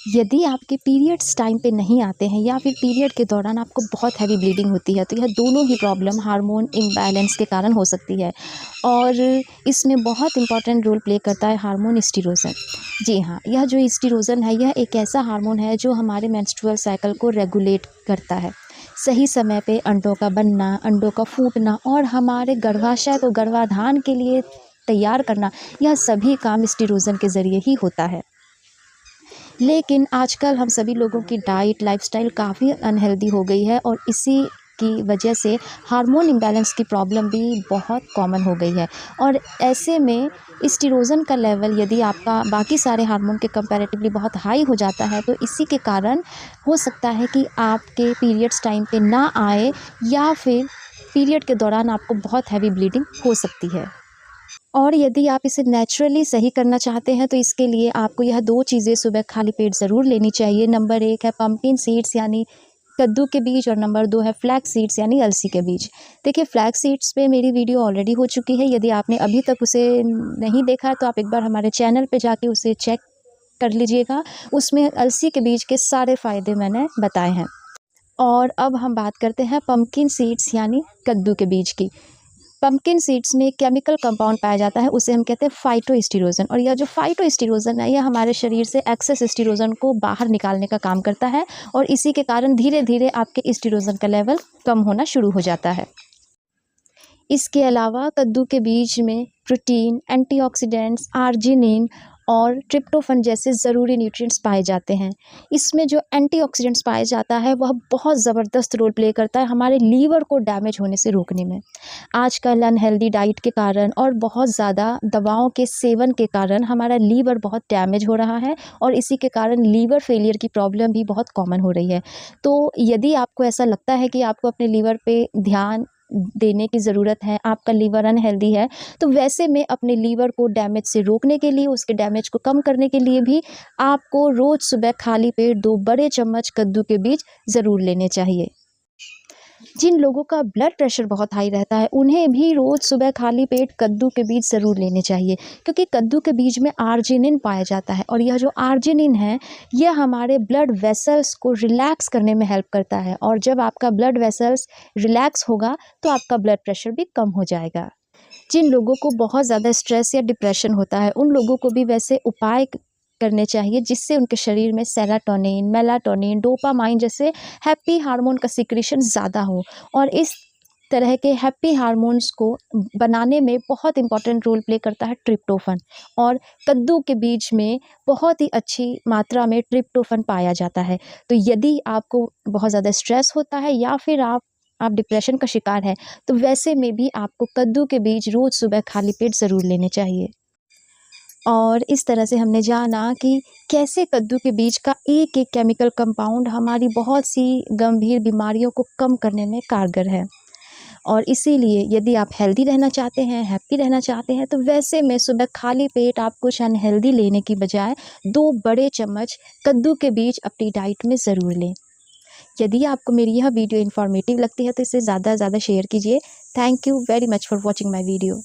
यदि आपके periods time पे नहीं आते हैं या फिर पीरियड के दौरान आपको बहुत हैवी ब्लीडिंग होती है, तो यह दोनों ही प्रॉब्लम हार्मोन इम्बैलेंस के कारण हो सकती है और इसमें बहुत इंपॉर्टेंट रोल प्ले करता है हार्मोन एस्ट्रोजन। जी हाँ, यह जो एस्ट्रोजन है यह एक ऐसा हार्मोन है जो हमारे मेंस्ट्रुअल साइकिल को रेगुलेट करता है। सही समय पे अंडों का बनना, अंडों का फूटना और हमारे गर्भाशय को गर्भाधान के लिए तैयार करना, यह सभी काम एस्ट्रोजन के ज़रिए ही होता है। लेकिन आजकल हम सभी लोगों की डाइट, लाइफ़स्टाइल काफ़ी अनहेल्दी हो गई है और इसी की वजह से हार्मोन इम्बैलेंस की प्रॉब्लम भी बहुत कॉमन हो गई है। और ऐसे में एस्ट्रोजन का लेवल यदि आपका बाकी सारे हार्मोन के कंपैरेटिवली बहुत हाई हो जाता है, तो इसी के कारण हो सकता है कि आपके पीरियड्स टाइम पे ना आए या फिर पीरियड के दौरान आपको बहुत हैवी ब्लीडिंग हो सकती है। और यदि आप इसे नेचुरली सही करना चाहते हैं तो इसके लिए आपको यह 2 चीज़ें सुबह खाली पेट ज़रूर लेनी चाहिए। नंबर 1 है पम्पकिन सीड्स यानी कद्दू के बीज और नंबर 2 है फ्लैक्स सीड्स यानी अलसी के बीज। देखिए, फ्लैक्स सीड्स पे मेरी वीडियो ऑलरेडी हो चुकी है। यदि आपने अभी तक उसे नहीं देखा है तो आप एक बार हमारे चैनल पे जाके उसे चेक कर लीजिएगा। उसमें अलसी के बीज के सारे फ़ायदे मैंने बताए हैं। और अब हम बात करते हैं पम्पकिन सीड्स यानी कद्दू के बीज की। पम्पकिन सीड्स में एक केमिकल कंपाउंड पाया जाता है, उसे हम कहते हैं फाइटोएस्टेरोजन। और यह जो फाइटोएस्टेरोजन है यह हमारे शरीर से एक्सेस एस्टेरोजन को बाहर निकालने का काम करता है और इसी के कारण धीरे धीरे आपके एस्टेरोजन का लेवल कम होना शुरू हो जाता है। इसके अलावा कद्दू के बीज में प्रोटीन, एंटीऑक्सीडेंट्स, आर्जिनिन और ट्रिप्टोफन जैसे ज़रूरी न्यूट्रिएंट्स पाए जाते हैं। इसमें जो एंटीऑक्सीडेंट्स पाया जाता है वह बहुत ज़बरदस्त रोल प्ले करता है हमारे लीवर को डैमेज होने से रोकने में। आजकल अनहेल्दी डाइट के कारण और बहुत ज़्यादा दवाओं के सेवन के कारण हमारा लीवर बहुत डैमेज हो रहा है और इसी के कारण लीवर फेलियर की प्रॉब्लम भी बहुत कॉमन हो रही है। तो यदि आपको ऐसा लगता है कि आपको अपने लीवर पे ध्यान देने की ज़रूरत है, आपका लीवर अनहेल्दी है, तो वैसे में अपने लीवर को डैमेज से रोकने के लिए, उसके डैमेज को कम करने के लिए भी आपको रोज़ सुबह खाली पेट 2 बड़े चम्मच कद्दू के बीज ज़रूर लेने चाहिए। जिन लोगों का ब्लड प्रेशर बहुत हाई रहता है उन्हें भी रोज़ सुबह खाली पेट कद्दू के बीज ज़रूर लेने चाहिए, क्योंकि कद्दू के बीज में आर्जिनिन पाया जाता है और यह जो आर्जिनिन है यह हमारे ब्लड वेसल्स को रिलैक्स करने में हेल्प करता है और जब आपका ब्लड वेसल्स रिलैक्स होगा तो आपका ब्लड प्रेशर भी कम हो जाएगा। जिन लोगों को बहुत ज़्यादा स्ट्रेस या डिप्रेशन होता है उन लोगों को भी वैसे उपाय करने चाहिए जिससे उनके शरीर में सेरोटोनिन, मेलाटोनिन, डोपामाइन जैसे हैप्पी हार्मोन का सिक्रीशन ज़्यादा हो। और इस तरह के हैप्पी हार्मोन्स को बनाने में बहुत इंपॉर्टेंट रोल प्ले करता है ट्रिप्टोफन। और कद्दू के बीज में बहुत ही अच्छी मात्रा में ट्रिप्टोफन पाया जाता है। तो यदि आपको बहुत ज़्यादा स्ट्रेस होता है या फिर आप डिप्रेशन का शिकार है तो वैसे में भी आपको कद्दू के बीज रोज़ सुबह खाली पेट ज़रूर लेने चाहिए। और इस तरह से हमने जाना कि कैसे कद्दू के बीज का एक एक केमिकल कंपाउंड हमारी बहुत सी गंभीर बीमारियों को कम करने में कारगर है। और इसीलिए यदि आप हेल्दी रहना चाहते हैं, हैप्पी रहना चाहते हैं, तो वैसे में सुबह खाली पेट आप कुछ अनहेल्दी लेने की बजाय 2 बड़े चम्मच कद्दू के बीज अपनी डाइट में ज़रूर लें। यदि आपको मेरी यह वीडियो इन्फॉर्मेटिव लगती है तो इसे ज़्यादा से ज़्यादा शेयर कीजिए। Thank you very much for watching my video.